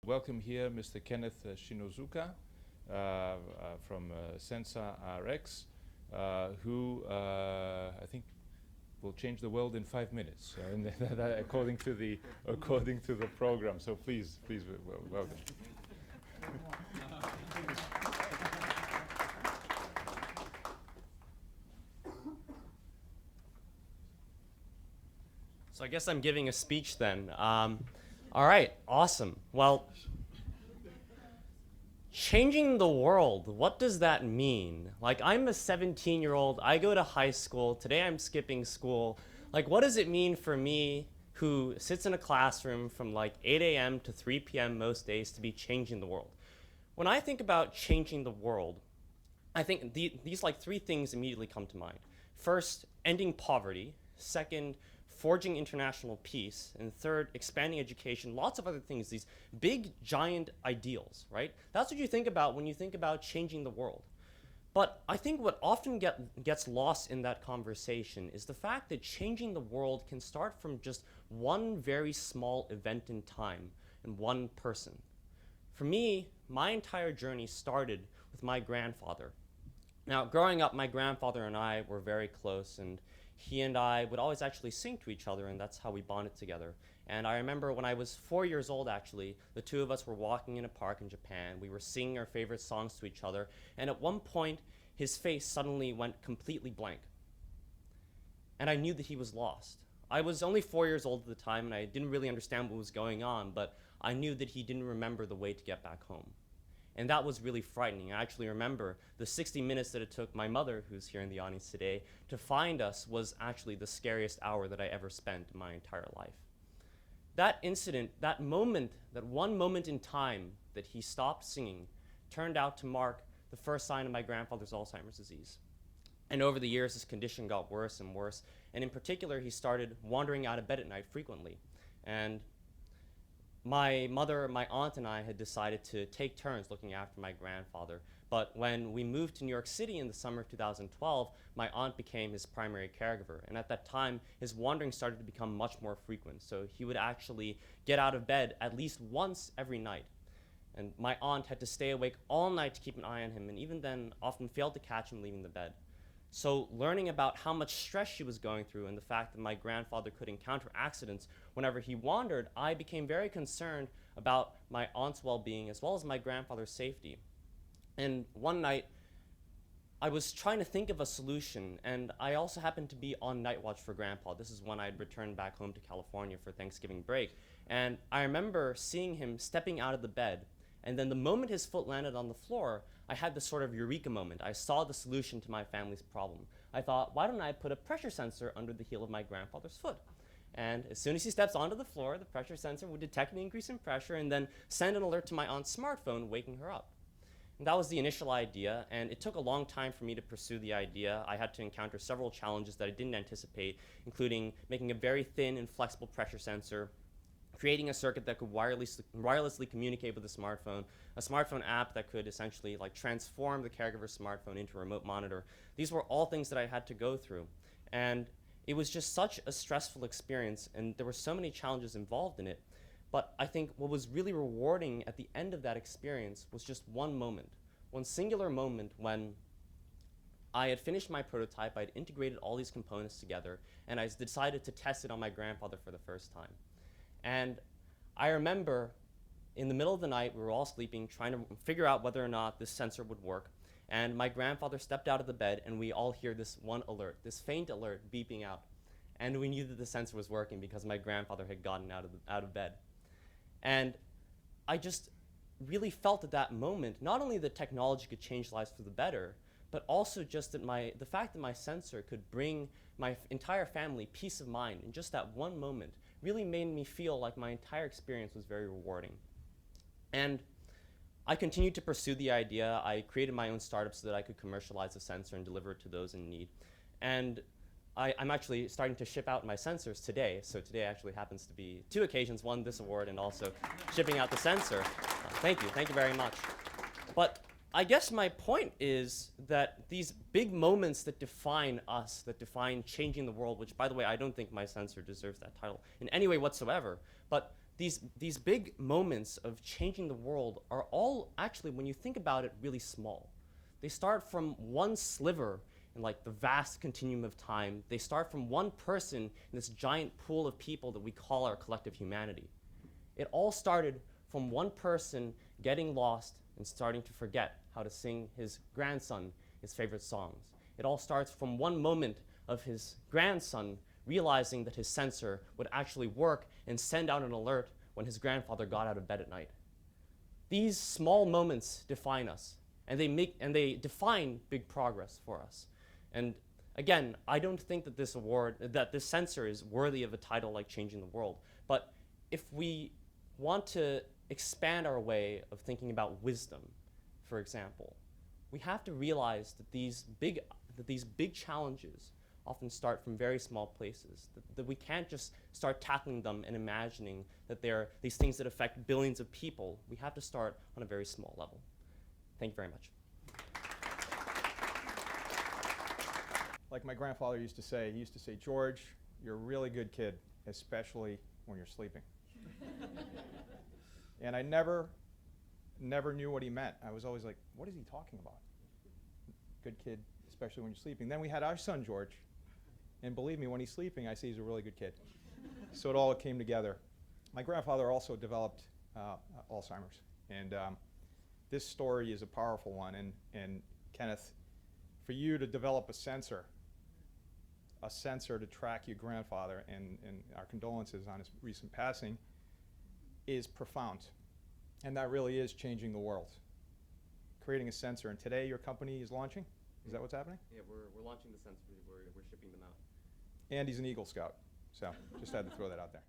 Welcome here Mr. Kenneth Shinozuka from Sensa RX, who I think will change the world in 5 minutes, according to the program. So please, welcome. So I guess I'm giving a speech then. All right, awesome. Well, changing the world, what does that mean? Like, I'm a 17-year-old, I go to high school, today I'm skipping school. Like, what does it mean for me who sits in a classroom from like 8 a.m. to 3 p.m. most days to be changing the world? When I think about changing the world, I think these like three things immediately come to mind. First, ending poverty. Second, forging international peace. And third, expanding education. Lots of other things, these big, giant ideals, right? That's what you think about when you think about changing the world. But I think what often gets lost in that conversation is the fact that changing the world can start from just one very small event in time and one person. For me, my entire journey started with my grandfather. Now, growing up, my grandfather and I were very close, and he and I would always actually sing to each other, and that's how we bonded together. And I remember when I was 4 years old, actually, the two of us were walking in a park in Japan. We were singing our favorite songs to each other, and at one point, his face suddenly went completely blank. And I knew that he was lost. I was only 4 years old at the time, and I didn't really understand what was going on, but I knew that he didn't remember the way to get back home. And that was really frightening. I actually remember the 60 minutes that it took my mother, who's here in the audience today, to find us was actually the scariest hour that I ever spent in my entire life. That incident, that moment, that one moment in time that he stopped singing, turned out to mark the first sign of my grandfather's Alzheimer's disease. And over the years, his condition got worse and worse. And in particular, he started wandering out of bed at night frequently. And my mother, my aunt, and I had decided to take turns looking after my grandfather. But when we moved to New York City in the summer of 2012, my aunt became his primary caregiver. And at that time, his wandering started to become much more frequent. So he would actually get out of bed at least once every night. And my aunt had to stay awake all night to keep an eye on him, and even then often failed to catch him leaving the bed. So learning about how much stress she was going through and the fact that my grandfather could encounter accidents whenever he wandered, I became very concerned about my aunt's well-being as well as my grandfather's safety. And one night, I was trying to think of a solution, and I also happened to be on night watch for Grandpa. This is when I'd returned back home to California for Thanksgiving break. And I remember seeing him stepping out of the bed, and then the moment his foot landed on the floor, I had this sort of eureka moment. I saw the solution to my family's problem. I thought, why don't I put a pressure sensor under the heel of my grandfather's foot? And as soon as he steps onto the floor, the pressure sensor would detect an increase in pressure and then send an alert to my aunt's smartphone, waking her up. And that was the initial idea, and it took a long time for me to pursue the idea. I had to encounter several challenges that I didn't anticipate, including making a very thin and flexible pressure sensor, creating a circuit that could wirelessly communicate with a smartphone app that could essentially like transform the caregiver's smartphone into a remote monitor. These were all things that I had to go through. And it was just such a stressful experience, and there were so many challenges involved in it. But I think what was really rewarding at the end of that experience was just one moment, one singular moment when I had finished my prototype, I had integrated all these components together, and I decided to test it on my grandfather for the first time. And I remember in the middle of the night, we were all sleeping, trying to figure out whether or not this sensor would work. And my grandfather stepped out of the bed, and we all hear this one alert, this faint alert beeping out. And we knew that the sensor was working because my grandfather had gotten out of bed. And I just really felt at that moment, not only that technology could change lives for the better, but also just that the fact that my sensor could bring my entire family peace of mind in just that one moment really made me feel like my entire experience was very rewarding. And I continued to pursue the idea. I created my own startup so that I could commercialize the sensor and deliver it to those in need. And I'm actually starting to ship out my sensors today. So today actually happens to be 2 occasions, one this award and also shipping out the sensor. Thank you very much. But I guess my point is that these big moments that define us, that define changing the world, which by the way, I don't think my sensor deserves that title in any way whatsoever, but these big moments of changing the world are all actually, when you think about it, really small. They start from one sliver in like the vast continuum of time. They start from one person in this giant pool of people that we call our collective humanity. It all started from one person getting lost and starting to forget how to sing his grandson his favorite songs. It all starts from one moment of his grandson realizing that his sensor would actually work and send out an alert when his grandfather got out of bed at night. These small moments define us, and they define big progress for us. And again, I don't think that this sensor is worthy of a title like Changing the World. But if we want to expand our way of thinking about wisdom, for example, we have to realize that these big challenges often start from very small places, that we can't just start tackling them and imagining that they're these things that affect billions of people. We have to start on a very small level. Thank you very much. Like my grandfather used to say, George, you're a really good kid, especially when you're sleeping. And I never knew what he meant. I was always like, what is he talking about? Good kid, especially when you're sleeping. Then we had our son, George. And believe me, when he's sleeping, I see he's a really good kid. So it all came together. My grandfather also developed Alzheimer's. And this story is a powerful one. And Kenneth, for you to develop a sensor to track your grandfather, and our condolences on his recent passing, is profound. And that really is changing the world. Creating a sensor. And today your company is launching? Is that what's happening? Yeah, we're launching the sensors. We're shipping them out. And he's an Eagle Scout. So just had to throw that out there.